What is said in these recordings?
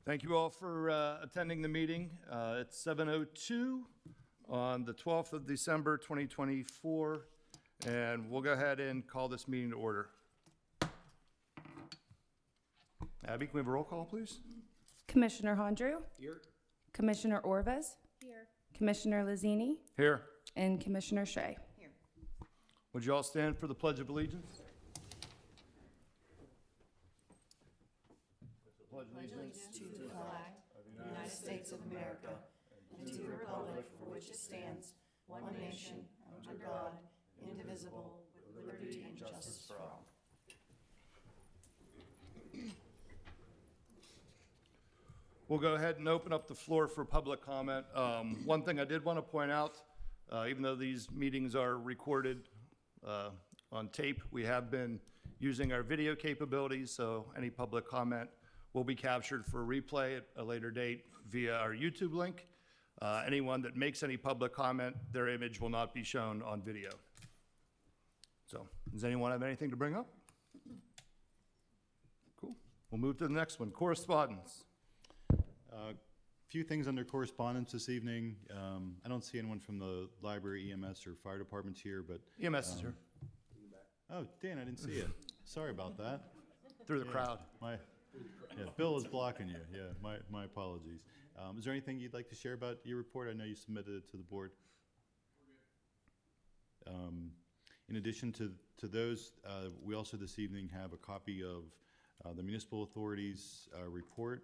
Thank you all for attending the meeting. It's 7:02 on the 12th of December, 2024, and we'll go ahead and call this meeting to order. Abby, can we have a roll call, please? Commissioner Hondru. Here. Commissioner Oravecz. Here. Commissioner Lazzini. Here. And Commissioner Sray. Here. Would you all stand for the Pledge of Allegiance? Pledge allegiance to the flag of the United States of America and to the republic for which it stands, one nation, under God, indivisible, with liberty and justice for all. We'll go ahead and open up the floor for public comment. One thing I did want to point out, even though these meetings are recorded on tape, we have been using our video capabilities, so any public comment will be captured for replay at a later date via our YouTube link. Anyone that makes any public comment, their image will not be shown on video. So, does anyone have anything to bring up? Cool. We'll move to the next one, correspondence. Few things under correspondence this evening. I don't see anyone from the library, EMS, or fire departments here, but... EMS is here, Oh, Dan, I didn't see you. Sorry about that. through the crowd. Bill is blocking you. Yeah, my apologies. Is there anything you'd like to share about your report? I know you submitted it to the board. In addition to those, we also this evening have a copy of the municipal authorities report,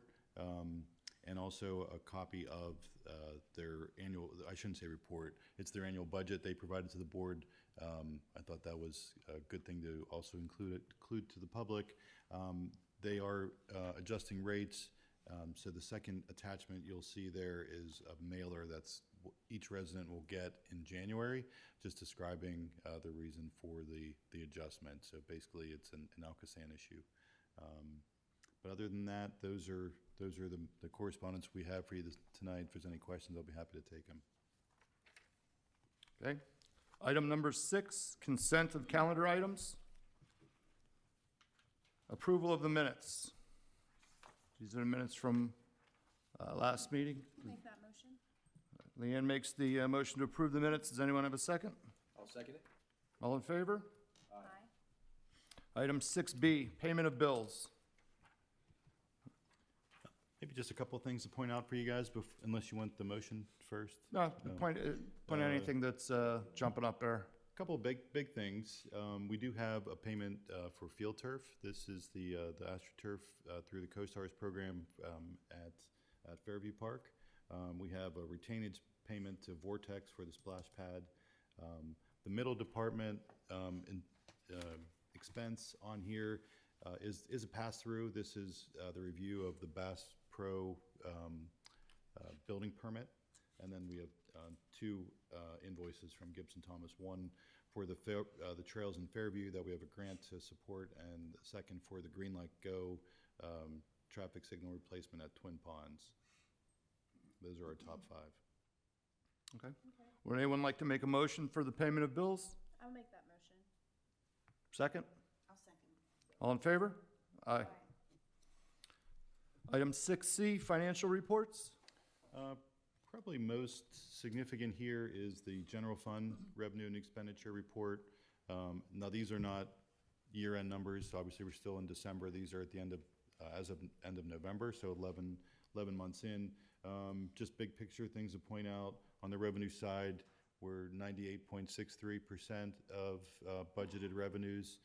and also a copy of their annual, I shouldn't say report, it's their annual budget they provided to the board. I thought that was a good thing to also include to the public. They are adjusting rates, so the second attachment you'll see there is a mailer that's each resident will get in January, just describing the reason for the adjustment. So basically it's an Alcosan issue. But other than that, those are the correspondence we have for you tonight. If there's any questions, I'll be happy to take them. Okay. Item number 6, consent of calendar items. Approval of the minutes. These are the minutes from last meeting. Make that motion. Leanne makes the motion to approve the minutes. Does anyone have a second? I'll second it. All in favor? Aye. Item 6B, payment of bills. Maybe just a couple of things to point out for you guys, unless you want the motion first. No, point out anything that's jumping up there. A couple of big things. We do have a payment for field turf. This is the AstroTurf through the CoStars program at Fairview Park. We have a retainage payment to Vortex for the splash pad. The middle department expense on here is a pass-through. This is the review of the Bass Pro building permit. And then we have two invoices from Gibson Thomas. One for the trails in Fairview that we have a grant to support, and the second for the Green Light Go traffic signal replacement at Twin Ponds. Those are our top 5. Okay. Would anyone like to make a motion for the payment of bills? I'll make that motion. Second? I'll second. All in favor? Aye. Item 6C, financial reports. Probably most significant here is the general fund revenue and expenditure report. Now, these are not year-end numbers. So obviously, we're still in December. These are at the end of, as of end of November, so 11 months in. Just big picture things to point out. On the revenue side, we're 98.63% of budgeted revenues.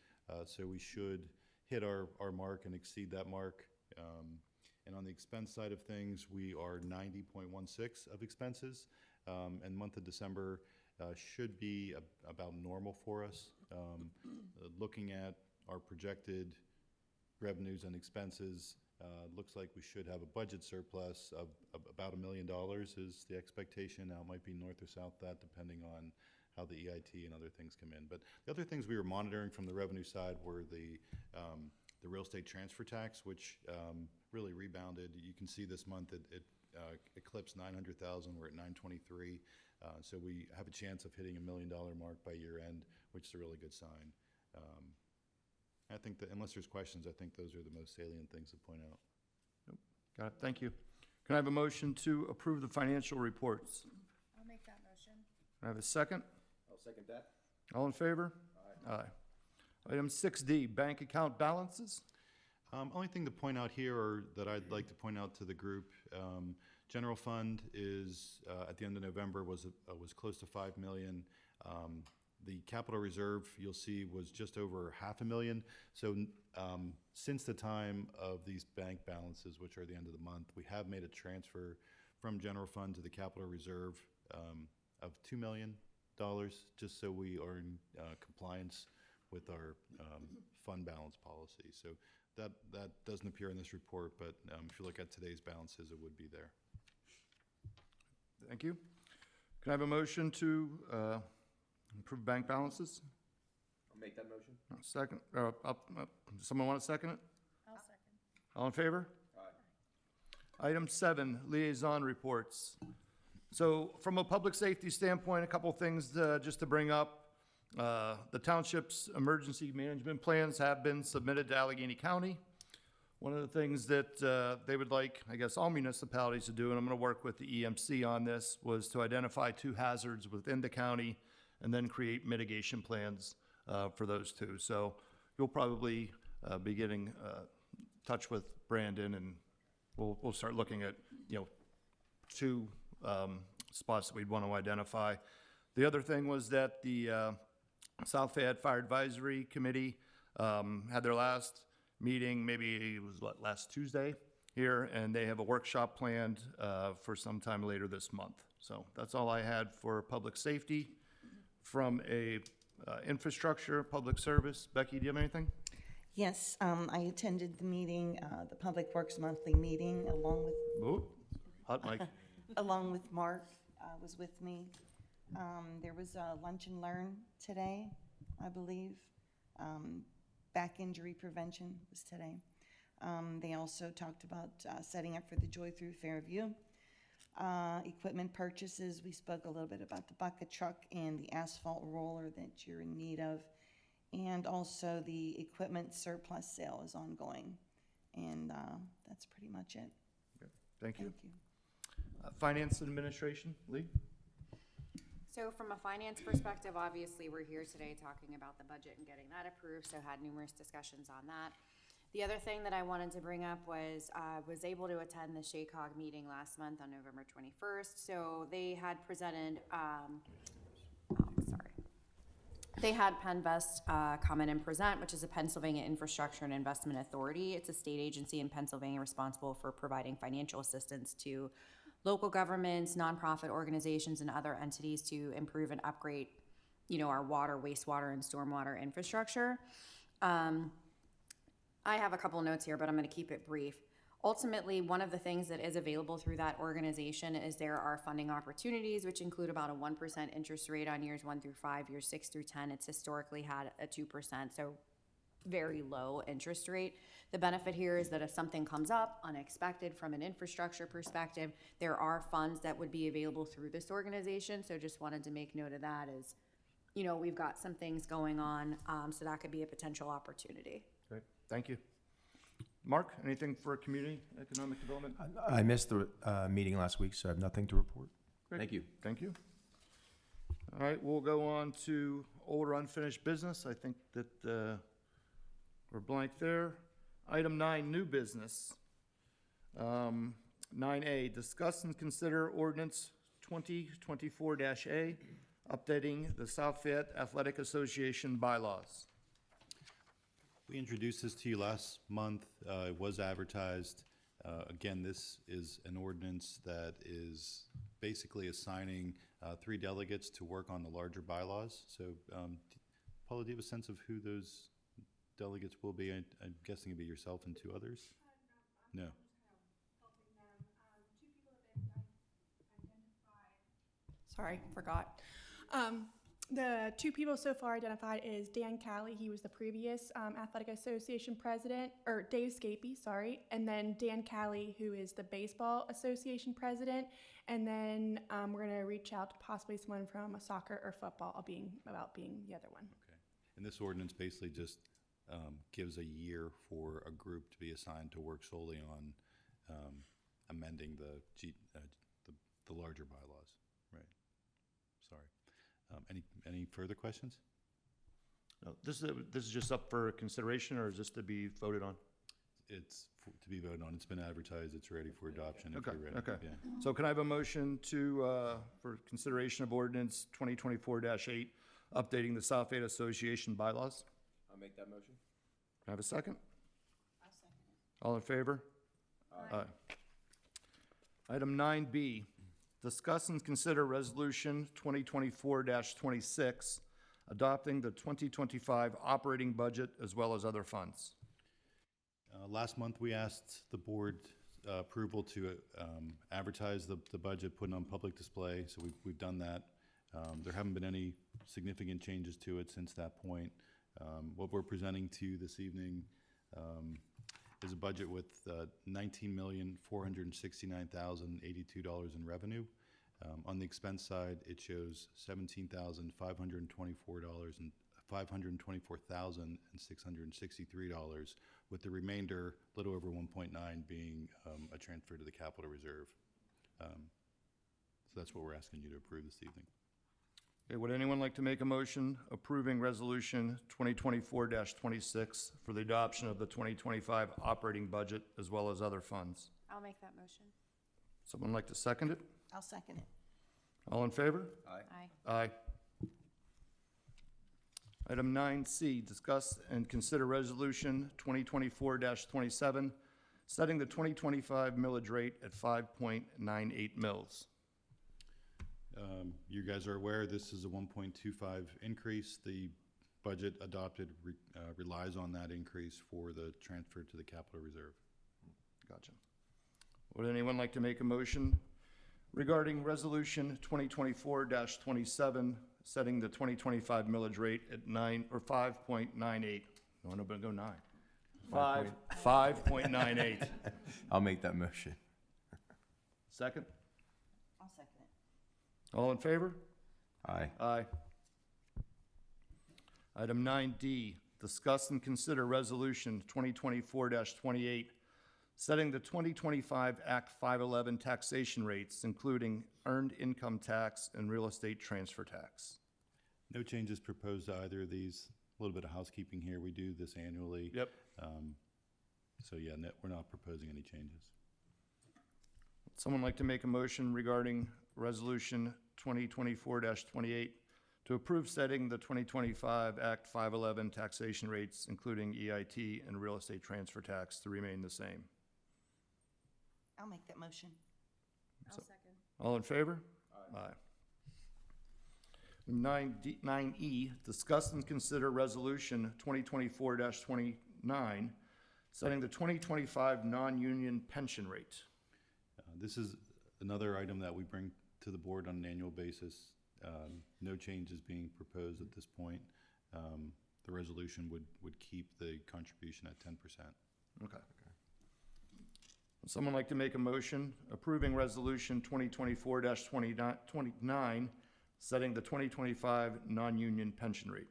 So we should hit our mark and exceed that mark. And on the expense side of things, we are 90.16 of expenses. And month of December should be about normal for us. Looking at our projected revenues and expenses, looks like we should have a budget surplus of about $1 million is the expectation. Now, it might be north or south that, depending on how the EIT and other things come in. But the other things we were monitoring from the revenue side were the real estate transfer tax, which really rebounded. You can see this month it eclipsed 900,000. We're at 923. So we have a chance of hitting $1 million mark by year end, which is a really good sign. I think that unless there's questions, I think those are the most salient things to point out. Got it, thank you. Can I have a motion to approve the financial reports? I'll make that motion. Can I have a second? I'll second that. All in favor? Aye. Item 6D, bank account balances. Only thing to point out here, or that I'd like to point out to the group, general fund is, at the end of November, was close to 5 million. The capital reserve, you'll see, was just over 500,000. So since the time of these bank balances, which are the end of the month, we have made a transfer from general fund to the capital reserve of $2 million, just so we are in compliance with our fund balance policy. So that doesn't appear in this report, but if you look at today's balances, it would be there. Thank you. Can I have a motion to approve bank balances? I'll make that motion. Second, someone want to second it? I'll second. All in favor? Aye. Item 7, liaison reports. So from a public safety standpoint, a couple things just to bring up. The township's emergency management plans have been submitted to Allegheny County. One of the things that they would like, I guess, all municipalities to do, and I'm going to work with the EMC on this, was to identify 2 hazards within the county and then create mitigation plans for those 2. So you'll probably be getting in touch with Brandon, and we'll start looking at, 2 spots that we'd want to identify. The other thing was that the South Fayette Fire Advisory Committee had their last meeting, maybe it was last Tuesday here, and they have a workshop planned for sometime later this month. So that's all I had for public safety. From a infrastructure, public service, Becky, do you have anything? Yes, I attended the meeting, the Public Works Monthly meeting, along with Ooh, hot mic. along with Mark, was with me. There was a lunch and learn today, I believe. Back injury prevention was today. They also talked about setting up for the Joy Through Fairview. Equipment purchases, we spoke a little bit about the bucket truck and the asphalt roller that you're in need of. And also the equipment surplus sale is ongoing. And that's pretty much it. Okay, thank you. Thank you. Finance and administration, Leigh? So from a finance perspective, obviously, we're here today talking about the budget and getting that approved, so had numerous discussions on that. The other thing that I wanted to bring up was I was able to attend the SHACOG meeting last month on November 21st. So they had presented, they had Penvest come in and present, which is a Pennsylvania Infrastructure and Investment Authority. It's a state agency in Pennsylvania responsible for providing financial assistance to local governments, nonprofit organizations, and other entities to improve and upgrade, our water, wastewater, and stormwater infrastructure. I have a couple notes here, but I'm going to keep it brief. Ultimately, one of the things that is available through that organization is there are funding opportunities, which include about a 1% interest rate on years 1 through 5, years 6 through 10. It's historically had a 2%, so very low interest rate. The benefit here is that if something comes up unexpected from an infrastructure perspective, there are funds that would be available through this organization. So just wanted to make note of that as, we've got some things going on, so that could be a potential opportunity. Great, thank you. Mark, anything for community economic development? I missed the meeting last week, so I have nothing to report. Great. Thank you. Thank you. All right, we'll go on to old or unfinished business. I think that we're blank there. Item 9, new business. 9A, discuss and consider ordinance 2024-A, updating the South Fayette Athletic Association bylaws. We introduced this to you last month. It was advertised. Again, this is an ordinance that is basically assigning 3 delegates to work on the larger bylaws. So, Paula, do you have a sense of who those delegates will be? I'm guessing it'd be yourself and 2 others? No. Sorry, forgot. The 2 people so far identified is Dan Calley. He was the previous Athletic Association president, or Dave Scapey, sorry. And then Dan Calley, who is the Baseball Association president. And then we're going to reach out to possibly someone from a soccer or football about being the other one. Okay. And this ordinance basically just gives a year for a group to be assigned to work solely on amending the larger bylaws, right? Sorry. Any further questions? No, this is just up for consideration, or is this to be voted on? It's to be voted on. It's been advertised. It's ready for adoption if Okay, you're ready. okay. Yeah. So can I have a motion for consideration of ordinance 2024-8, updating the South Fayette Association bylaws? I'll make that motion. Can I have a second? I'll second it. All in favor? Aye. Item 9B, discuss and consider resolution 2024-26, adopting the 2025 operating budget as well as other funds. Last month, we asked the board approval to advertise the budget, put it on public display, so we've done that. There haven't been any significant changes to it since that point. What we're presenting to you this evening is a budget with $19,469,082 in revenue. On the expense side, it shows $524,663, with the remainder, a little over 1.9, being a transfer to the capital reserve. So that's what we're asking you to approve this evening. Okay, would anyone like to make a motion approving resolution 2024-26 for the adoption of the 2025 operating budget as well as other funds? I'll make that motion. Someone like to second it? I'll second it. All in favor? Aye. Aye. Aye. Item 9C, discuss and consider resolution 2024-27, setting the 2025 millage rate at 5.98 mils. You guys are aware this is a 1.25 increase. The budget adopted relies on that increase for the transfer to the capital reserve. Gotcha. Would anyone like to make a motion regarding resolution 2024-27, setting the 2025 millage rate at 5.98? No, I'm gonna go 9. 5.98. I'll make that motion. Second? I'll second it. All in favor? Aye. Aye. Item 9D, discuss and consider resolution 2024-28, setting the 2025 Act 511 taxation rates, including earned income tax and real estate transfer tax. No changes proposed to either of these. A little bit of housekeeping here. We do this annually. Yep. So yeah, we're not proposing any changes. Someone like to make a motion regarding resolution 2024-28 to approve setting the 2025 Act 511 taxation rates, including EIT and real estate transfer tax, to remain the same. I'll make that motion. I'll second. All in favor? Aye. 9E, discuss and consider resolution 2024-29, setting the 2025 non-union pension rate. This is another item that we bring to the board on an annual basis. No changes being proposed at this point. The resolution would keep the contribution at 10%. Okay. Would someone like to make a motion approving resolution 2024-29, setting the 2025 non-union pension rate?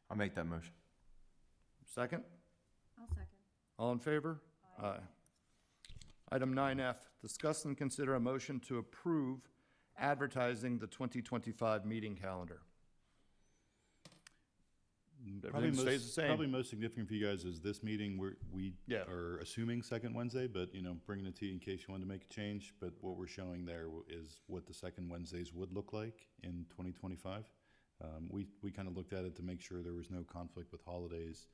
I'll make that motion. Second? I'll second. All in favor? Aye. Item 9F, discuss and consider a motion to approve advertising the 2025 meeting calendar. Everything stays the same. Probably most significant for you guys is this meeting. We Yeah. are assuming second Wednesday, but bringing it to you in case you wanted to make a change. But what we're showing there is what the second Wednesdays would look like in 2025. We kind of looked at it to make sure there was no conflict with holidays.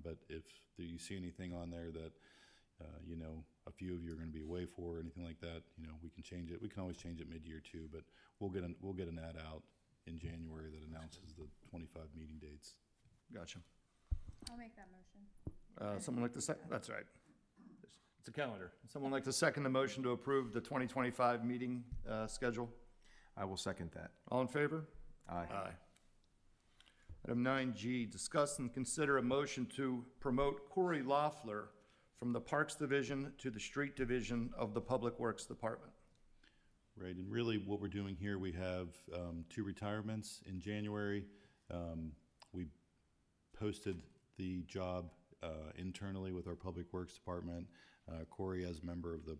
But if you see anything on there that a few of you are going to be away for or anything like that, we can change it. We can always change it mid-year too, but we'll get an ad out in January that announces the 25 meeting dates. Gotcha. I'll make that motion. Someone like to that's right. It's a calendar. Someone like to second the motion to approve the 2025 meeting schedule? I will second that. All in favor? Aye. Aye. Item 9G, discuss and consider a motion to promote Corey Loeffler from the Parks Division to the Street Division of the Public Works Department. Right, and really what we're doing here, we have 2 retirements in January. We posted the job internally with our Public Works Department. Corey, as a member of the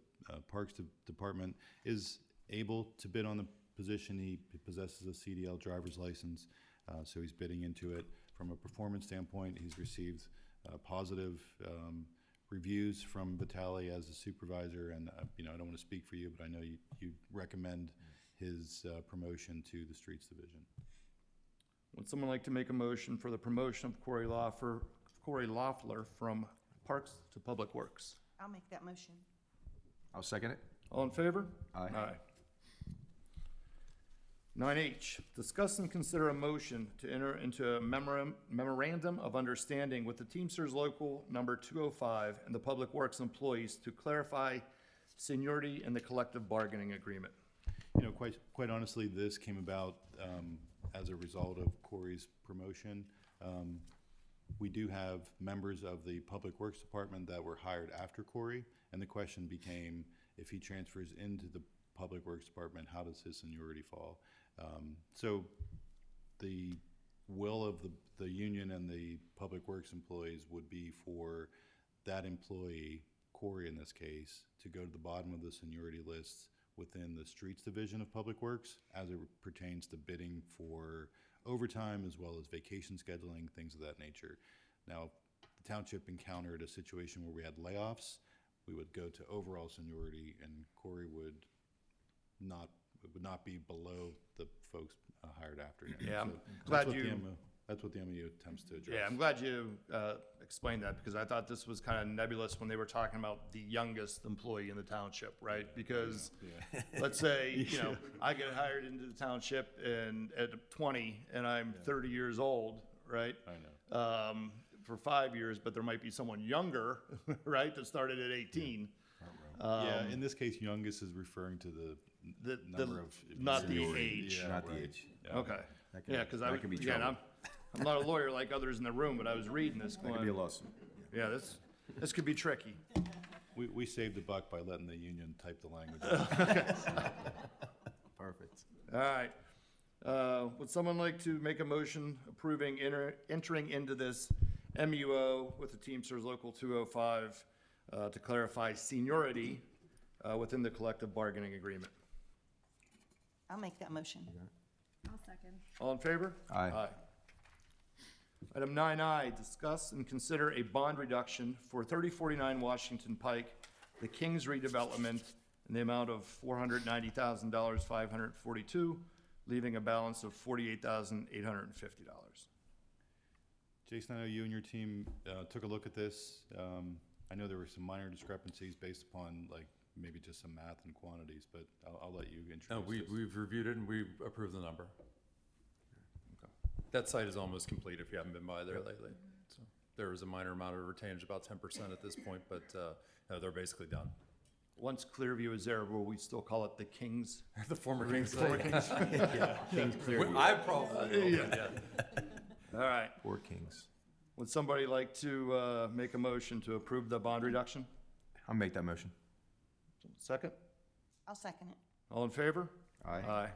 Parks Department, is able to bid on the position. He possesses a CDL driver's license, so he's bidding into it. From a performance standpoint, he's received positive reviews from Vitale as a supervisor, and I don't want to speak for you, but I know you recommend his promotion to the Streets Division. Would someone like to make a motion for the promotion of Corey Loeffler from Parks to Public Works? I'll make that motion. I'll second it. All in favor? Aye. 9H, discuss and consider a motion to enter into a memorandum of understanding with the Teamsters Local Number 205 and the Public Works employees to clarify seniority in the collective bargaining agreement. Quite honestly, this came about as a result of Corey's promotion. We do have members of the Public Works Department that were hired after Corey, and the question became, if he transfers into the Public Works Department, how does his seniority fall? So the will of the union and the Public Works employees would be for that employee, Corey in this case, to go to the bottom of the seniority lists within the Streets Division of Public Works as it pertains to bidding for overtime as well as vacation scheduling, things of that nature. Now, the township encountered a situation where we had layoffs. We would go to overall seniority, and Corey would not be below the folks hired after him. Yeah, I'm So glad that's what the MOU attempts to address. Yeah, I'm glad you explained that, because I thought this was kind of nebulous when they were talking about the youngest employee in the township, right? Because let's say, I get hired into the township at 20 and I'm 30 years old, right? I know. For 5 years, but there might be someone younger, right, that started at 18. Yeah, in this case, youngest is referring to the number of not the seniority. age. Yeah, Not the right. age. Yeah. Okay. That can- Yeah, because that can be again, trouble. I'm not a lawyer like others in the room, but I was reading this That could be a going, lawsuit. yeah, this could be tricky. We saved a buck by letting the union type the language. Perfect. All right. Would someone like to make a motion approving entering into this MUO with the Teamsters Local 205 to clarify seniority within the collective bargaining agreement? I'll make that motion. I'll second. All in favor? Aye. Item 9I, discuss and consider a bond reduction for 3049 Washington Pike, the Kings redevelopment, in the amount of $490,542, leaving a balance of $48,850. Jason, I know you and your team took a look at this. I know there were some minor discrepancies based upon maybe just some math and quantities, but I'll let you introduce No, this. we've reviewed it and we approved the number. That site is almost complete if you haven't been by there lately. So there was a minor amount of retainage, about 10% at this point, but no, they're basically done. Once Clearview is there, will we still call it the Kings? The former Kings site. Kings Clearview. I probably will, but yeah. All right. Four Kings. Would somebody like to make a motion to approve the bond reduction? I'll make that motion. Second? I'll second it. All in favor? Aye.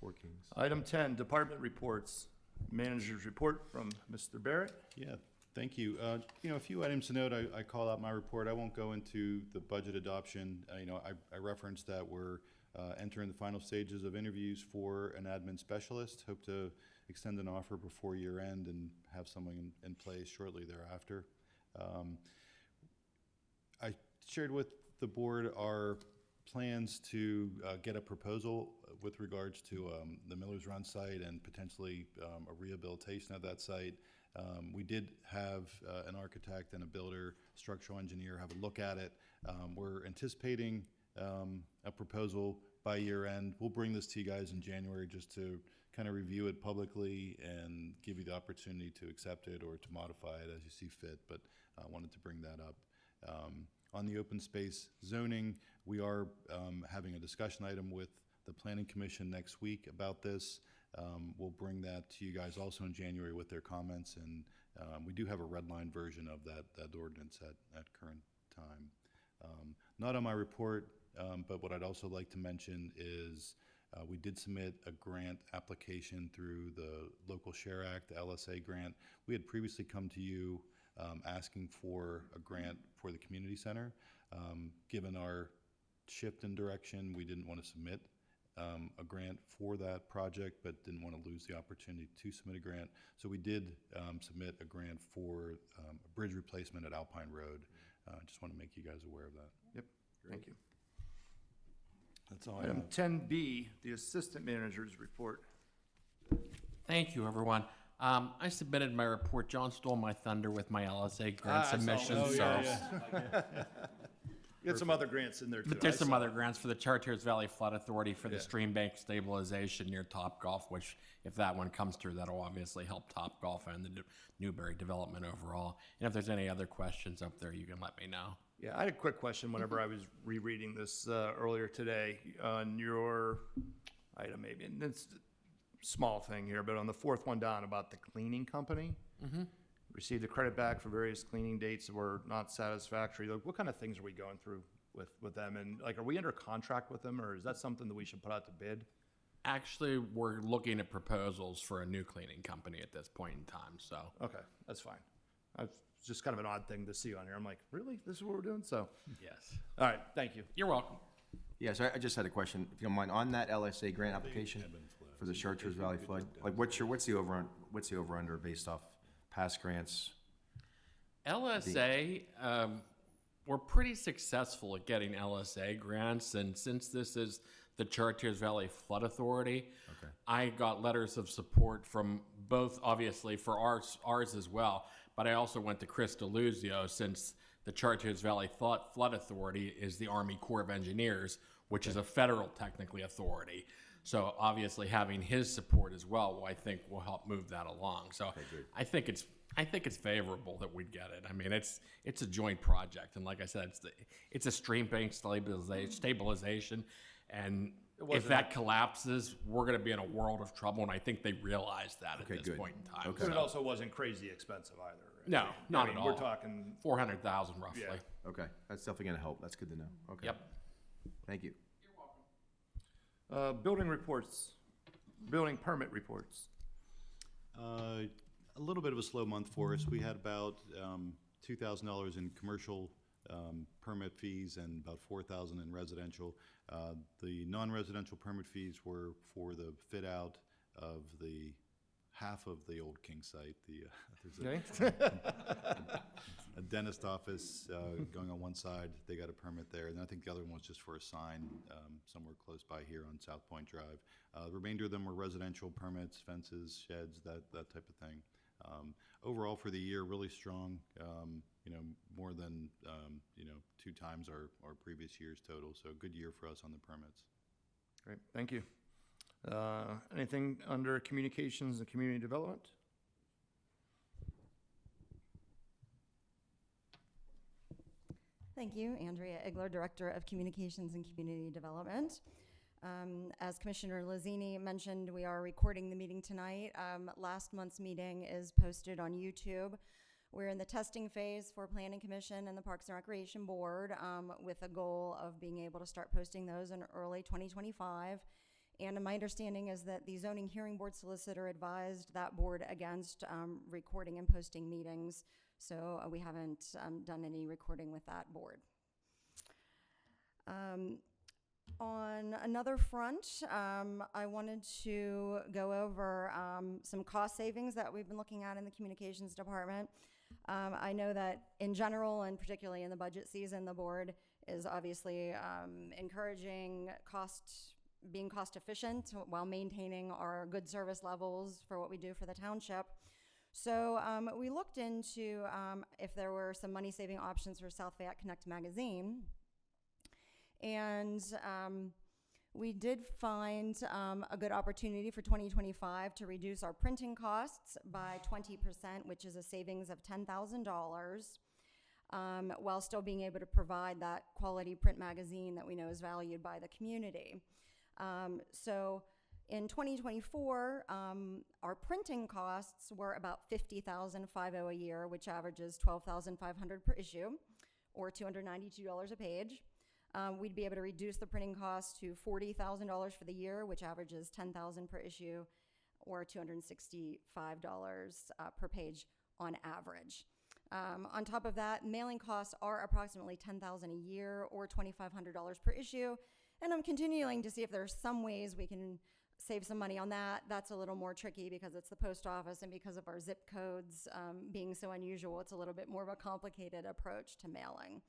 Four Kings. Item 10, department reports. Manager's report from Mr. Barrett. Yeah, thank you. A few items to note. I call out my report. I won't go into the budget adoption. I referenced that we're entering the final stages of interviews for an admin specialist. Hope to extend an offer before year end and have someone in place shortly thereafter. I shared with the board our plans to get a proposal with regards to the Miller's Run site and potentially a rehabilitation of that site. We did have an architect and a builder, structural engineer, have a look at it. We're anticipating a proposal by year end. We'll bring this to you guys in January just to kind of review it publicly and give you the opportunity to accept it or to modify it as you see fit, but I wanted to bring that up. On the open space zoning, we are having a discussion item with the Planning Commission next week about this. We'll bring that to you guys also in January with their comments, and we do have a red line version of that ordinance at current time. Not on my report, but what I'd also like to mention is we did submit a grant application through the Local Share Act, the LSA grant. We had previously come to you asking for a grant for the community center. Given our shift in direction, we didn't want to submit a grant for that project, but didn't want to lose the opportunity to submit a grant. So we did submit a grant for a bridge replacement at Alpine Road. Just want to make you guys aware of that. Yep, thank you. That's all I Item have. 10B, the Assistant Manager's Report. Thank you, everyone. I submitted my report. John stole my thunder with my LSA grant I saw. submission, Oh, so. yeah. You had some other grants in there too. But there's I some saw. other grants for the Chartiers Valley Flood Authority for the Yeah. stream bank stabilization near Topgolf, which if that one comes through, that'll obviously help Topgolf and the Newberry development overall. And if there's any other questions up there, you can let me know. Yeah, I had a quick question whenever I was rereading this earlier today on your item, maybe, and it's a small thing here, but on the fourth one down about the cleaning company. Received a credit back for various cleaning dates that were not satisfactory. Like, what kind of things are we going through with them? And like, are we under contract with them, or is that something that we should put out to bid? Actually, we're looking at proposals for a new cleaning company at this point in time, so. Okay, that's fine. It's just kind of an odd thing to see on here. I'm like, really? This is what we're doing? So, Yes. all right, thank you. You're welcome. Yeah, so I just had a question, if you don't mind, on that LSA grant application for the Chartiers Valley flood, like what's the over under based off past grants? LSA, we're pretty successful at getting LSA grants, and since this is the Chartiers Valley Flood Authority, I got letters of support from both, obviously, for ours as well, but I also went to Chris DeLuzio, since the Chartiers Valley Flood Authority is the Army Corps of Engineers, which is a federal, technically, authority. So obviously having his support as well, I think will help move that along. So I think it's favorable that we'd get it. I mean, it's a joint project, and like I said, it's a stream bank stabilization, and if that collapses, we're going to be in a world of trouble, and I think they realize that at this point in time. But it also wasn't crazy expensive either. Right? No, not I mean, at all. We're talking, 400,000 roughly. Yeah. Okay, that's definitely gonna help, that's good to know, okay. Yep. Thank you. building reports, building permit reports. A little bit of a slow month for us. We had about $2,000 in commercial permit fees and about $4,000 in residential. The non-residential permit fees were for the fit out of the half of the old King site. There's a dentist office going on one side. They got a permit there, and I think the other one was just for a sign somewhere close by here on South Point Drive. The remainder of them were residential permits, fences, sheds, that type of thing. Overall for the year, really strong, more than, 2 times our previous year's total. So good year for us on the permits. Great, thank you. Anything under communications and community development? Thank you, Andrea Igler, Director of Communications and Community Development. As Commissioner Lazzini mentioned, we are recording the meeting tonight. Last month's meeting is posted on YouTube. We're in the testing phase for Planning Commission and the Parks and Recreation Board with a goal of being able to start posting those in early 2025. And my understanding is that the Zoning Hearing Board solicitor advised that board against recording and posting meetings. So we haven't done any recording with that board. On another front, I wanted to go over some cost savings that we've been looking at in the communications department. I know that in general, and particularly in the budget season, the board is obviously encouraging being cost efficient while maintaining our good service levels for what we do for the township. So we looked into if there were some money saving options for South Fayette Connect magazine. And we did find a good opportunity for 2025 to reduce our printing costs by 20%, which is a savings of $10,000, while still being able to provide that quality print magazine that we know is valued by the community. So in 2024, our printing costs were about $50,500 a year, which averages $12,500 per issue, or $292 a page. We'd be able to reduce the printing cost to $40,000 for the year, which averages $10,000 per issue, or $265 per page on average. On top of that, mailing costs are approximately $10,000 a year or $2,500 per issue. And I'm continuing to see if there's some ways we can save some money on that. That's a little more tricky because it's the post office and because of our zip codes being so unusual, it's a little bit more of a complicated approach to mailing.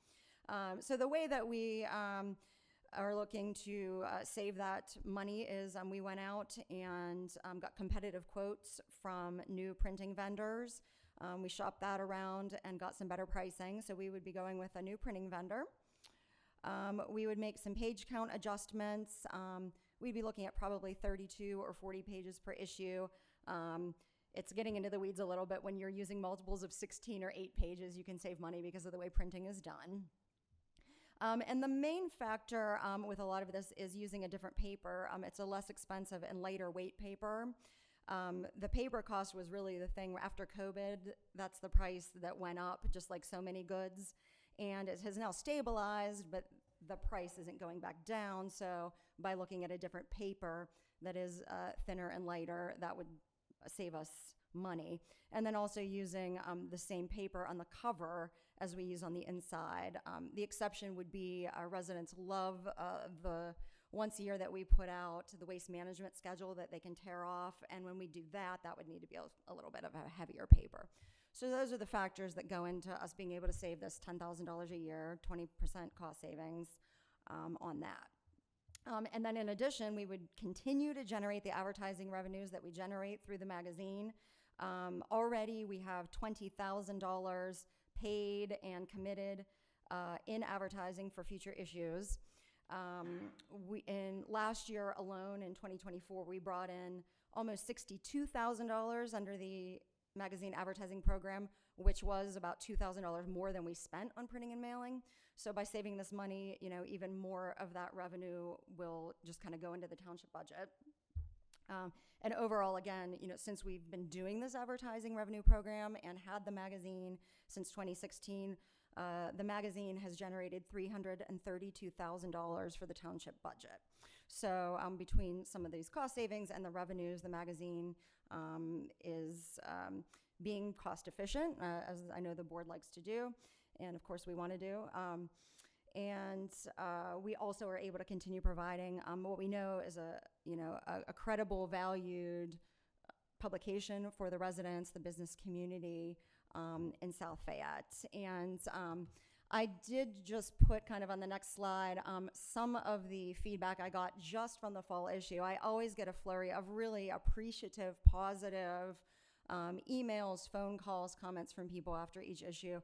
So the way that we are looking to save that money is we went out and got competitive quotes from new printing vendors. We shopped that around and got some better pricing. So we would be going with a new printing vendor. We would make some page count adjustments. We'd be looking at probably 32 or 40 pages per issue. It's getting into the weeds a little bit. When you're using multiples of 16 or 8 pages, you can save money because of the way printing is done. And the main factor with a lot of this is using a different paper. It's a less expensive and lighter weight paper. The paper cost was really the thing after COVID. That's the price that went up, just like so many goods. And it has now stabilized, but the price isn't going back down. So by looking at a different paper that is thinner and lighter, that would save us money. And then also using the same paper on the cover as we use on the inside. The exception would be our residents love the once a year that we put out the waste management schedule that they can tear off. And when we do that, that would need to be a little bit of a heavier paper. So those are the factors that go into us being able to save this $10,000 a year, 20% cost savings on that. And then in addition, we would continue to generate the advertising revenues that we generate through the magazine. Already we have $20,000 paid and committed in advertising for future issues. In last year alone, in 2024, we brought in almost $62,000 under the magazine advertising program, which was about $2,000 more than we spent on printing and mailing. So by saving this money, even more of that revenue will just kind of go into the township budget. And overall, again, since we've been doing this advertising revenue program and had the magazine since 2016, the magazine has generated $332,000 for the township budget. So between some of these cost savings and the revenues, the magazine is being cost efficient, as I know the board likes to do, and of course we want to do. And we also are able to continue providing what we know is a credible, valued publication for the residents, the business community in South Fayette. And I did just put kind of on the next slide some of the feedback I got just from the fall issue. I always get a flurry of really appreciative, positive emails, phone calls, comments from people after each issue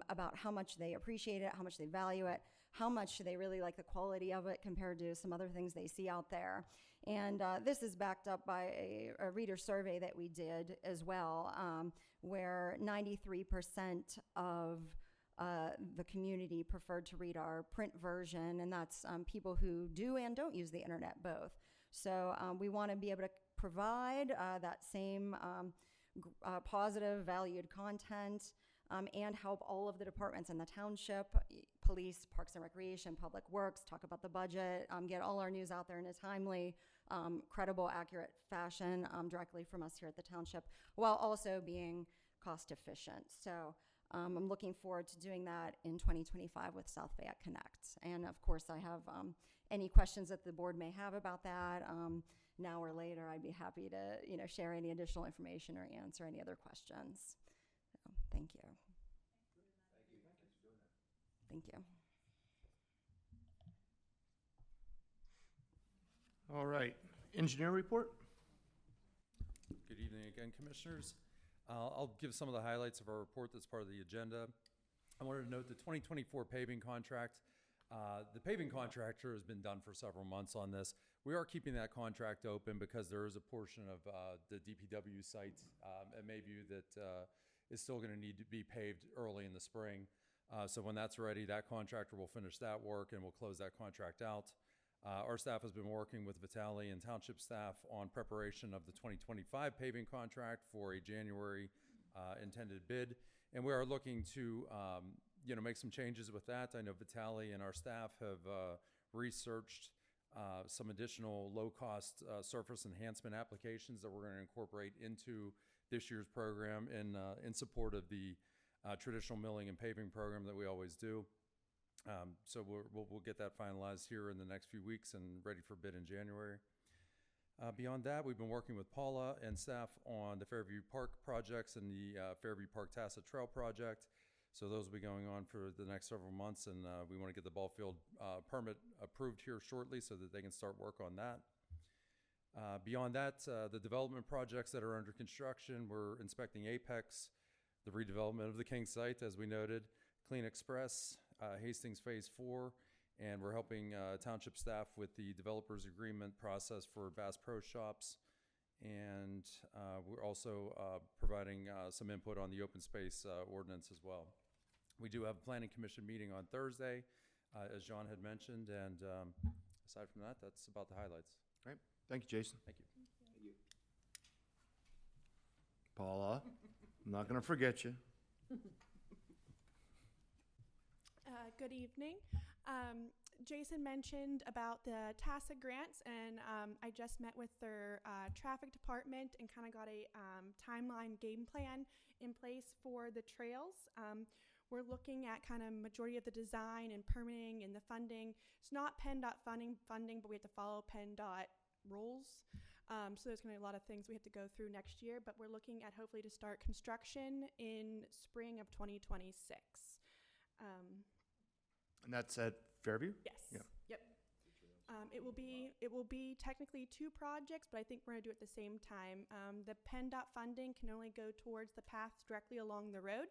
about how much they appreciate it, how much they value it, how much they really like the quality of it compared to some other things they see out there. And this is backed up by a reader survey that we did as well, where 93% of the community preferred to read our print version, and that's people who do and don't use the internet both. So we want to be able to provide that same positive, valued content and help all of the departments in the township, police, parks and recreation, public works, talk about the budget, get all our news out there in a timely, credible, accurate fashion directly from us here at the township, while also being cost efficient. So I'm looking forward to doing that in 2025 with South Fayette Connect. And of course, I have any questions that the board may have about that. Now or later, I'd be happy to share any additional information or answer any other questions. So, thank you. Thank you. All right, engineer report? Good evening again, Commissioners. I'll give some of the highlights of our report that's part of the agenda. I wanted to note the 2024 paving contract. The paving contractor has been done for several months on this. We are keeping that contract open because there is a portion of the DPW site at Mayview that is still going to need to be paved early in the spring. So when that's ready, that contractor will finish that work and we'll close that contract out. Our staff has been working with Vitale and Township staff on preparation of the 2025 paving contract for a January intended bid. And we are looking to make some changes with that. I know Vitale and our staff have researched some additional low-cost surface enhancement applications that we're going to incorporate into this year's program in support of the traditional milling and paving program that we always do. So we'll get that finalized here in the next few weeks and ready for bid in January. Beyond that, we've been working with Paula and staff on the Fairview Park projects and the Fairview Park Tacit Trail project. So those will be going on for the next several months, and we want to get the ball field permit approved here shortly so that they can start work on that. Beyond that, the development projects that are under construction, we're inspecting Apex, the redevelopment of the King site, as we noted, Clean Express, Hastings Phase 4, and we're helping Township staff with the developers agreement process for Bass Pro Shops. And we're also providing some input on the open space ordinance as well. We do have a planning commission meeting on Thursday, as John had mentioned, and aside from that, that's about the highlights. Great. Thank you, Jason. Thank you. Paula, I'm not going to forget you. Good evening. Jason mentioned about the TASA grants, and I just met with their traffic department and kind of got a timeline game plan in place for the trails. We're looking at kind of majority of the design and permitting and the funding. It's not PennDOT funding, but we have to follow PennDOT rules. So there's going to be a lot of things we have to go through next year, but we're looking at hopefully to start construction in spring of 2026. And that's at Fairview? Yes. Yeah. Yep. It will be technically 2 projects, but I think we're going to do it at the same time. The PennDOT funding can only go towards the paths directly along the road,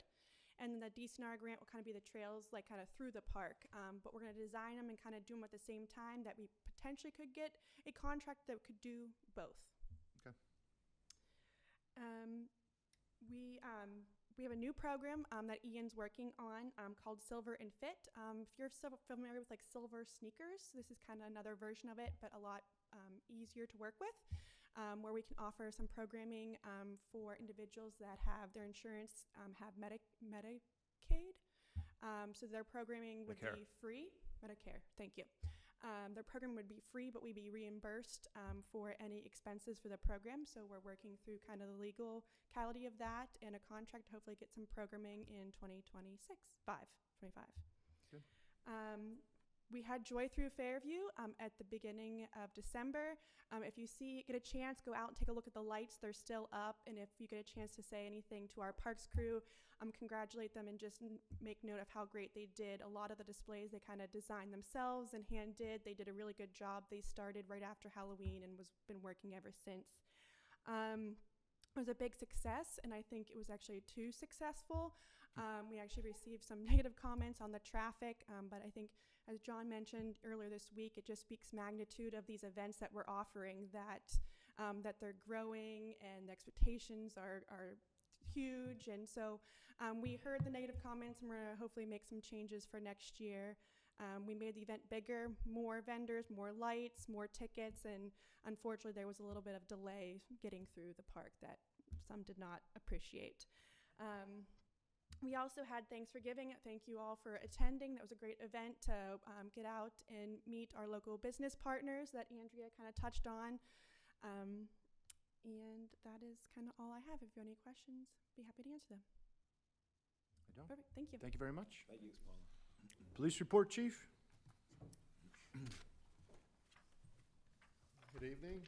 and the DCNR grant will kind of be the trails, like kind of through the park. But we're going to design them and kind of do them at the same time that we potentially could get a contract that could do both. Okay. We have a new program that Ian's working on called Silver and Fit. If you're familiar with like silver sneakers, this is kind of another version of it, but a lot easier to work with, where we can offer some programming for individuals that have their insurance have Medicaid. So their programming would be free. Medicare, thank you. Their program would be free, but we'd be reimbursed for any expenses for the program. So we're working through kind of the legality of that and a contract to hopefully get some programming in 2025. Good. We had Joy Through Fairview at the beginning of December. If you get a chance, go out and take a look at the lights. They're still up. And if you get a chance to say anything to our parks crew, congratulate them and just make note of how great they did. A lot of the displays they kind of designed themselves and hand did. They did a really good job. They started right after Halloween and been working ever since. It was a big success, and I think it was actually too successful. We actually received some negative comments on the traffic, but I think, as John mentioned earlier this week, it just speaks magnitude of these events that we're offering, that they're growing and the expectations are huge. And so we heard the negative comments, and we're going to hopefully make some changes for next year. We made the event bigger, more vendors, more lights, more tickets, and unfortunately there was a little bit of delay getting through the park that some did not appreciate. We also had Thanks for Giving. Thank you all for attending. That was a great event to get out and meet our local business partners that Andrea kind of touched on. And that is kind of all I have. If you have any questions, be happy to answer them. I don't. Perfect. Thank you. Thank you very much. Thank you, Paula. Police report, Chief. Good evening.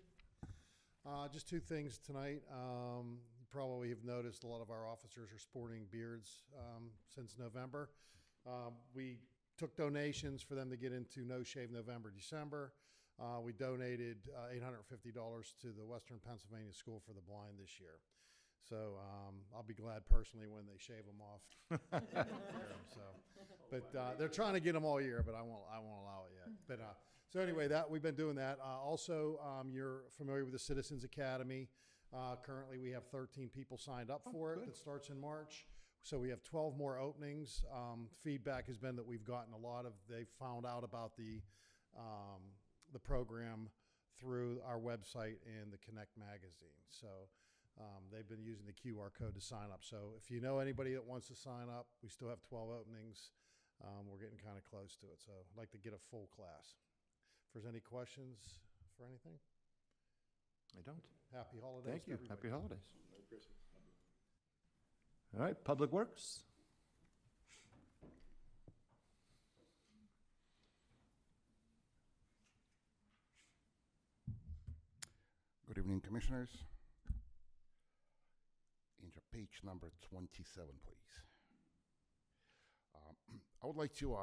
Just 2 things tonight. You probably have noticed a lot of our officers are sporting beards since November. We took donations for them to get into No Shave November, December. We donated $850 to the Western Pennsylvania School for the Blind this year. So I'll be glad personally when they shave them off. But they're trying to get them all year, but I won't allow it yet. But so anyway, we've been doing that. Also, you're familiar with the Citizens Academy. Currently, we have 13 people signed up for it. That starts in March. So we have 12 more openings. Feedback has been that we've gotten they've found out about the program through our website and the Connect magazine. So they've been using the QR code to sign up. So if you know anybody that wants to sign up, we still have 12 openings. We're getting kind of close to it. So I'd like to get a full class. If there's any questions for anything? I don't. Happy holidays. Thank you. to everybody. Happy holidays. Merry Christmas. All right, Public Works. evening, Commissioners. Into page number 27, please. I would like to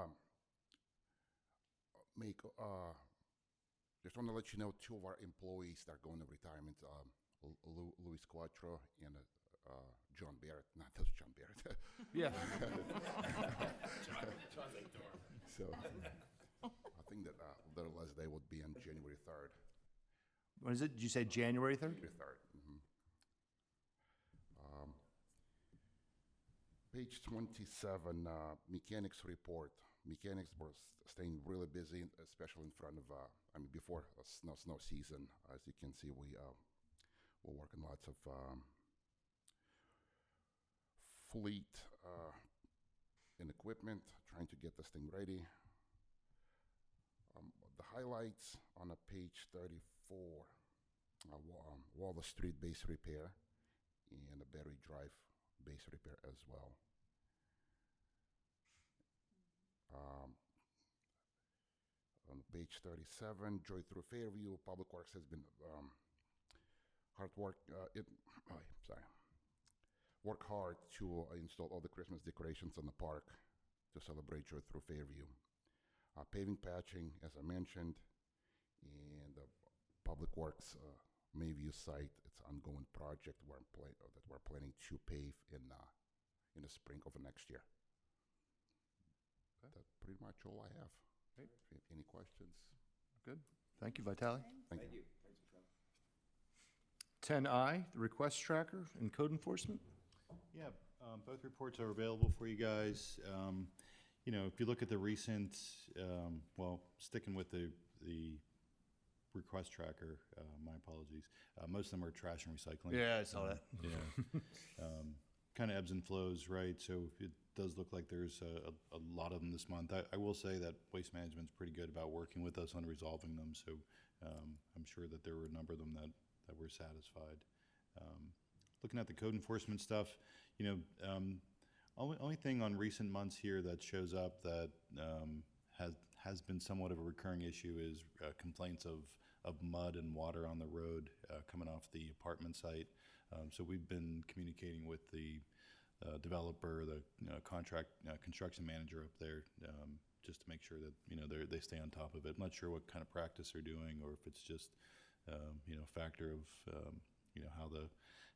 just want to let you know two of our employees that are going to retirement, Louis Quattro and John Barrett. Not those John Barrett. Yeah. So I think that their last day would be on January 3rd. What is it? Did you say January 3rd? January 3rd. Page 27, mechanics report. Mechanics were staying really busy, especially in front of, before snow season. As you can see, we're working lots of fleet and equipment, trying to get this thing ready. The highlights on page 34, Waller Street base repair and a Berry Drive base repair as well. On page 37, Joy through Fairview, Public Works has been hard work. Work hard to install all the Christmas decorations in the park to celebrate Joy through Fairview. Paving patching, as I mentioned, and the Public Works Mayview site. It's an ongoing project that we're planning to pave in the spring of next year. That's pretty much all I have. Great. Any questions? Good. Thank you, Vitale. Thank you. 10I, the request tracker and code enforcement. Yeah, both reports are available for you guys. If you look at the recent, sticking with the request tracker, my apologies. Most of them are trash and recycling. Yeah, I saw that. Yeah. Kind of ebbs and flows, right? So it does look like there's a lot of them this month. I will say that Waste Management's pretty good about working with us on resolving them. So I'm sure that there were a number of them that were satisfied. Looking at the code enforcement stuff, only thing on recent months here that shows up that has been somewhat of a recurring issue is complaints of mud and water on the road coming off the apartment site. So we've been communicating with the developer, the construction manager up there, just to make sure that they stay on top of it. I'm not sure what kind of practice they're doing, or if it's just a factor of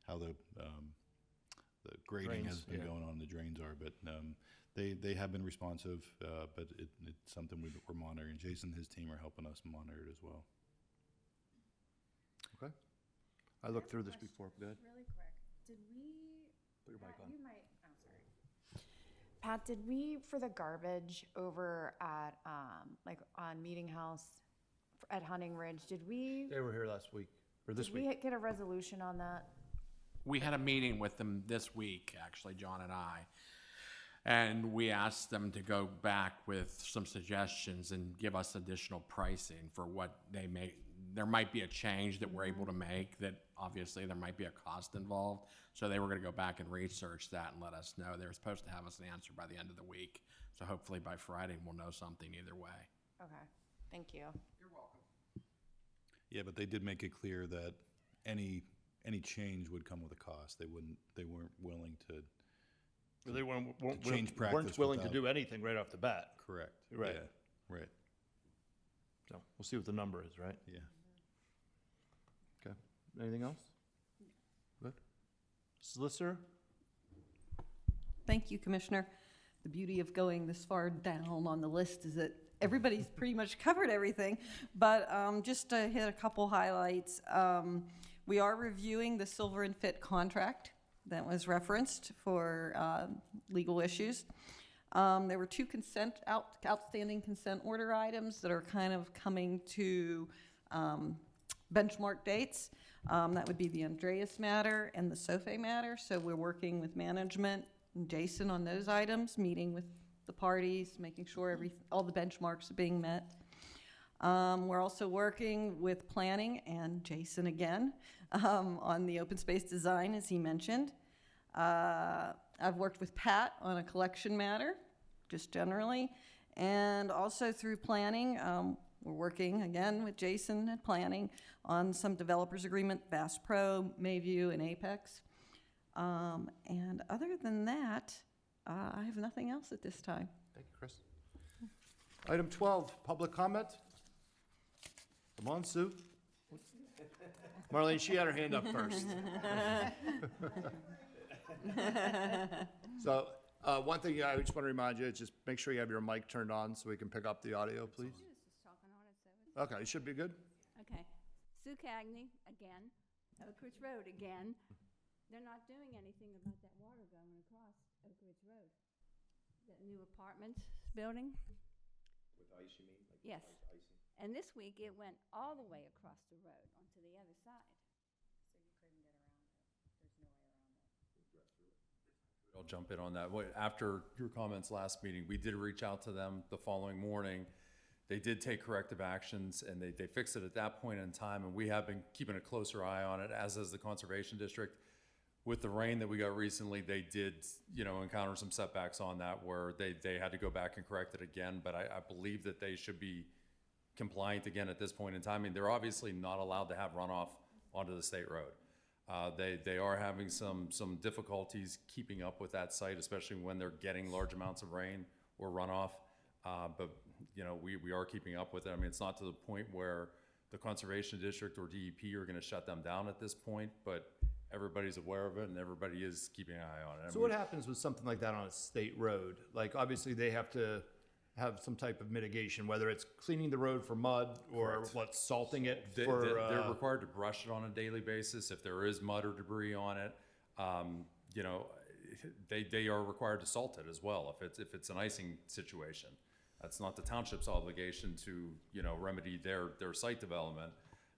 how the grading has been going on, the drains are, but they have been responsive, but it's something we're monitoring. Jason and his team are helping us monitor it as well. Okay. I looked through this before. Good. Really quick, did we? Put your mic Pat, on. You might. I'm sorry. Pat, did we, for the garbage over at, on Meeting House at Hunting Ridge, did we They were here last week, or this week. get a resolution on that? We had a meeting with them this week, actually, John and I, and we asked them to go back with some suggestions and give us additional pricing for what they may. There might be a change that we're able to make that obviously there might be a cost involved. So they were going to go back and research that and let us know. They were supposed to have us an answer by the end of the week. So hopefully by Friday we'll know something either way. Okay, thank you. You're welcome. Yeah, but they did make it clear that any change would come with a cost. They weren't willing to. They weren't change practice weren't willing to without- do anything right off the bat. Correct. Right. Yeah, right. So we'll see what the number is, right? Yeah. Okay. Anything else? Good. Solicitor? Thank you, Commissioner. The beauty of going this far down on the list is that everybody's pretty much covered everything. But just to hit a couple highlights, we are reviewing the Silver and Fit contract that was referenced for legal issues. There were two outstanding consent order items that are kind of coming to benchmark dates. That would be the Andreas matter and the SOFE matter. So we're working with management and Jason on those items, meeting with the parties, making sure all the benchmarks are being met. We're also working with planning and Jason again on the open space design, as he mentioned. I've worked with Pat on a collection matter, just generally, and also through planning. we're working again with Jason at Planning on some developers agreement, Bass Pro, Mayview, and Apex. And other than that, I have nothing else at this time. Thank you, Chris. Item 12, public comment. Come on, Sue. Marlene, she had her hand up first. So, one thing I just want to remind you is just make sure you have your mic turned on so we can pick up the audio, please. talking on it, so Okay, it should be good. Okay. Sue Cagney, again, Oak Ridge Road, again. They're not doing anything about that water going across Oak Ridge Road. That new apartment building? With ice, you mean? Like Yes. icing? And this week, it went all the way across the road onto the other side. I'll jump in on that. After your comments last meeting, we did reach out to them the following morning. They did take corrective actions, and they fixed it at that point in time, and we have been keeping a closer eye on it, as has the Conservation District. With the rain that we got recently, they did, encounter some setbacks on that where they had to go back and correct it again, but I believe that they should be compliant again at this point in time. I mean, they're obviously not allowed to have runoff onto the state road. They are having some difficulties keeping up with that site, especially when they're getting large amounts of rain or runoff. But we are keeping up with it. I mean, it's not to the point where the Conservation District or DEP are going to shut them down at this point, but everybody's aware of it and everybody is keeping an eye on it. So what happens with something like that on a state road? Like, obviously, they have to have some type of mitigation, whether it's cleaning the road for mud or salting it for... They're required to brush it on a daily basis. If there is mud or debris on it, they are required to salt it as well if it's an icing situation. That's not the township's obligation to, remedy their site development.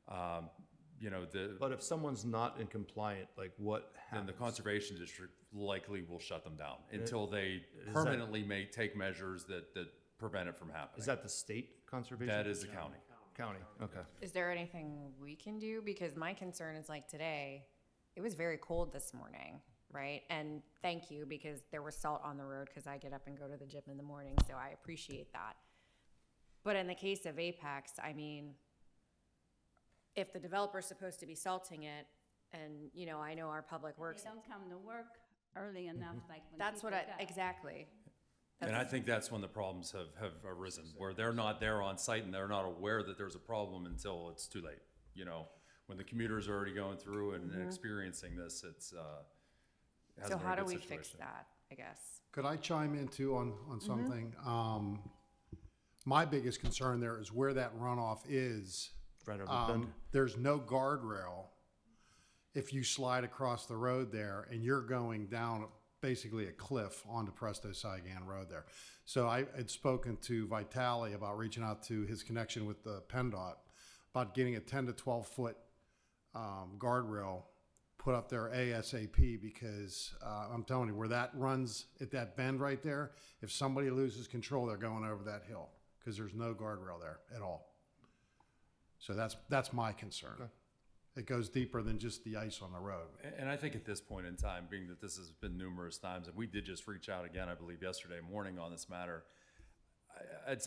But if someone's not in compliant, like what then happens? the Conservation District likely will shut them down until they permanently take measures that prevent it from happening. Is that the state conservation? That is the county. County, okay. Is there anything we can do? Because my concern is like today, it was very cold this morning, right? And thank you, because there was salt on the road because I get up and go to the gym in the morning, so I appreciate that. But in the case of Apex, I mean, if the developer's supposed to be salting it, and, I know our public works. They don't come to work early enough, like when That's what people go. exactly. And I think that's when the problems have arisen, where they're not there on site and they're not aware that there's a problem until it's too late. When the commuter's already going through and experiencing this, it's, it hasn't So been a how do good we situation. fix that, I guess? Could I chime in too on something? My biggest concern there is where that runoff is. Right over the bend. There's no guardrail if you slide across the road there and you're going down basically a cliff onto Presto Saigon Road there. So I had spoken to Vitale about reaching out to his connection with the PennDOT about getting a 10 to 12 foot guardrail put up there ASAP, because I'm telling you, where that runs at that bend right there, if somebody loses control, they're going over that hill because there's no guardrail there at all. So that's my concern. Okay. It goes deeper than just the ice on the road. And I think at this point in time, being that this has been numerous times, and we did just reach out again, I believe yesterday morning on this matter,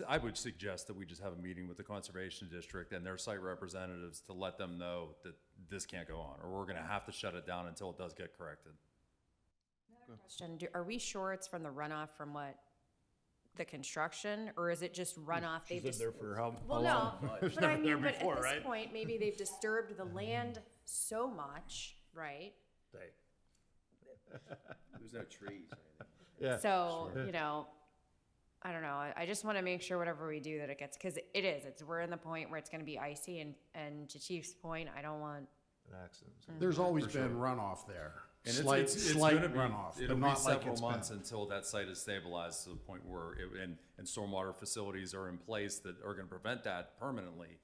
I would suggest that we just have a meeting with the Conservation District and their site representatives to let them know that this can't go on, or we're gonna have to shut it down until it does get corrected. Question, are we sure it's from the runoff from the construction, or is it just runoff? She's been there for how Well, long? no, but I mean, but before, at this right? point, maybe they've disturbed the land so much, right? There's no trees or anything. Yeah. So, I don't know, I just wanna make sure whatever we do that it gets, cause we're in the point where it's gonna be icy, and to Chief's point, I don't want. An accident. There's always been runoff there. And Slight it's slight gonna be, runoff, it'll but be not like several it's months been. until that site is stabilized to the point where and stormwater facilities are in place that are gonna prevent that permanently.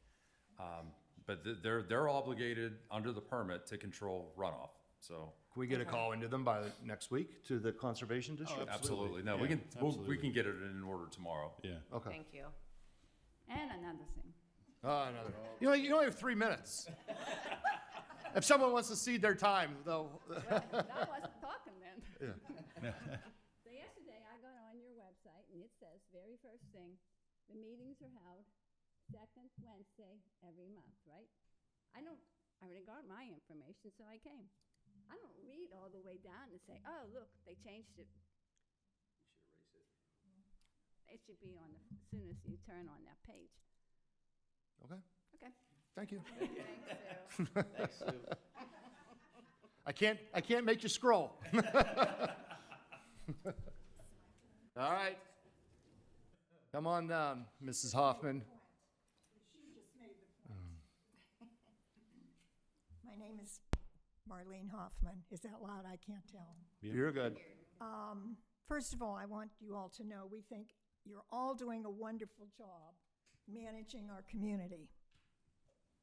But they're obligated under the permit to control runoff, so. Can we get a call into them by next week to the Conservation District? Absolutely. No, Yeah, we can get it in order tomorrow. Yeah. Okay. Thank you. And another thing. Another. You only have 3 minutes. If someone wants to cede their time, though. Well, I wasn't talking then. Yeah. So yesterday, I got on your website, and it says, very first thing, the meetings are held second Wednesday every month, right? I already got my information, so I came. I don't read all the way down and say, oh, look, they changed it. It should be on as soon as you turn on that page. Okay, Okay. thank you. Thanks, Sue. I can't make you scroll. All right. Come on down, Mrs. Hoffman. My name is Marlene Hoffman. Is that loud? I can't tell. You're good. First of all, I want you all to know we think you're all doing a wonderful job managing our community.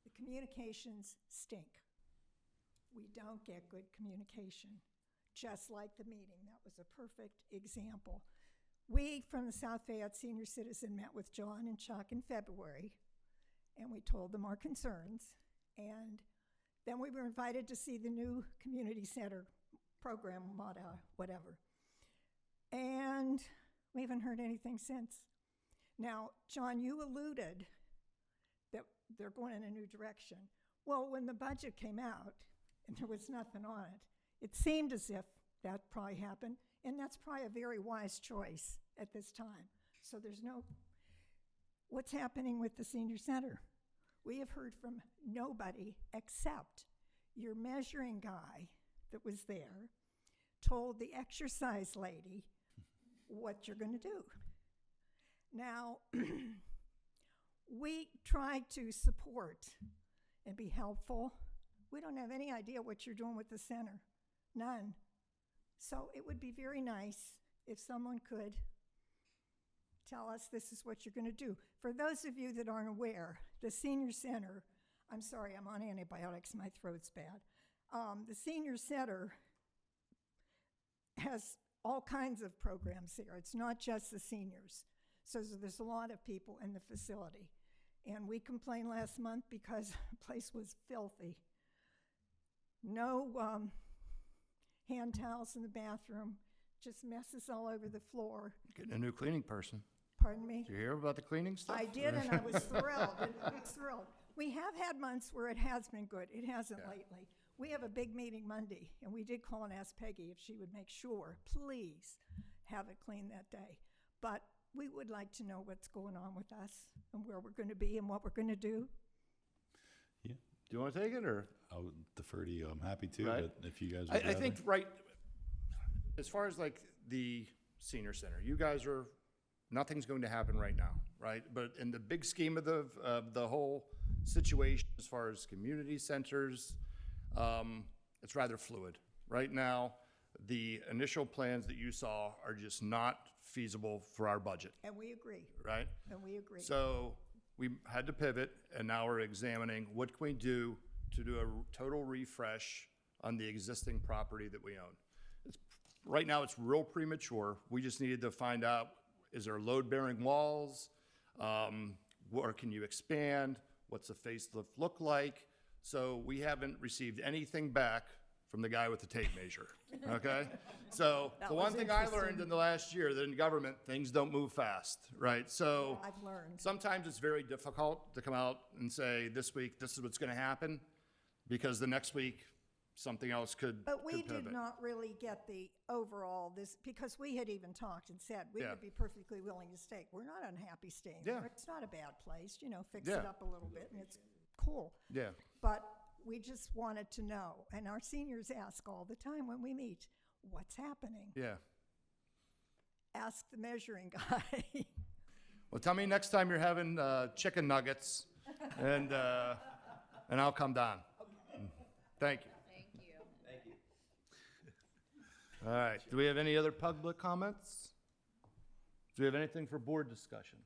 The communications stink. We don't get good communication, just like the meeting. That was a perfect example. We, from the South Fayette Senior Citizen, met with John and Chuck in February, and we told them our concerns. And then we were invited to see the new community center program, whatever. And we haven't heard anything since. Now, John, you alluded that they're going in a new direction. Well, when the budget came out and there was nothing on it, it seemed as if that probably happened, and that's probably a very wise choice at this time. So there's no, what's happening with the senior center? We have heard from nobody except your measuring guy that was there told the exercise lady what you're going to do. Now, we try to support and be helpful. We don't have any idea what you're doing with the center. None. So it would be very nice if someone could tell us this is what you're going to do. For those of you that aren't aware, the senior center, I'm sorry, I'm on antibiotics, my throat's bad. The senior center has all kinds of programs here. It's not just the seniors. So there's a lot of people in the facility. And we complained last month because the place was filthy. No hand towels in the bathroom, just messes all over the floor. Getting a new cleaning person. Pardon me? Did you hear about the cleaning stuff? I did, and I was thrilled. I was thrilled. We have had months where it has been good. It hasn't lately. We have a big meeting Monday, and we did call and ask Peggy if she would make sure, please, have it clean that day. But we would like to know what's going on with us and where we're going to be and what we're going to do. Yeah, Do you want to take it, or? I'll defer to you. I'm happy to, Right. but if you guys would I rather. think, right, as far as like the senior center, you guys are, nothing's going to happen right now, right? But in the big scheme of the whole situation, as far as community centers, it's rather fluid. Right now, the initial plans that you saw are just not feasible for our budget, And we agree. right? And we agree. So we had to pivot, and now we're examining what can we do to do a total refresh on the existing property that we own. Right now, it's real premature. We just needed to find out, is there load-bearing walls? Or can you expand? What's the facelift look like? So we haven't received anything back from the guy with the tape measure, okay? So That the one was thing I learned interesting. in the last year, that in government, things don't move fast, right? So I've learned. sometimes it's very difficult to come out and say, this week, this is what's gonna happen, because the next week, something else could But we pivot. did not really get the overall, because we had even talked and said we Yeah. would be perfectly willing to stay. We're not unhappy staying Yeah. there. It's not a bad place, fix Yeah. it up a little bit and it's cool. Yeah, But we just wanted to know, and our seniors ask all the time when we meet, what's happening? yeah. Ask the measuring guy. Well, tell me next time you're having chicken nuggets, and I'll come down. Thank you. Thank you. All right, do we have any other public comments? Do we have anything for board discussion?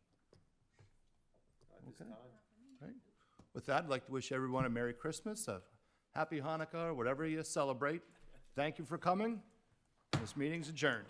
Okay. Right. With that, I'd like to wish everyone a Merry Christmas, a Happy Hanukkah, or whatever you celebrate. Thank you for coming. This meeting's adjourned.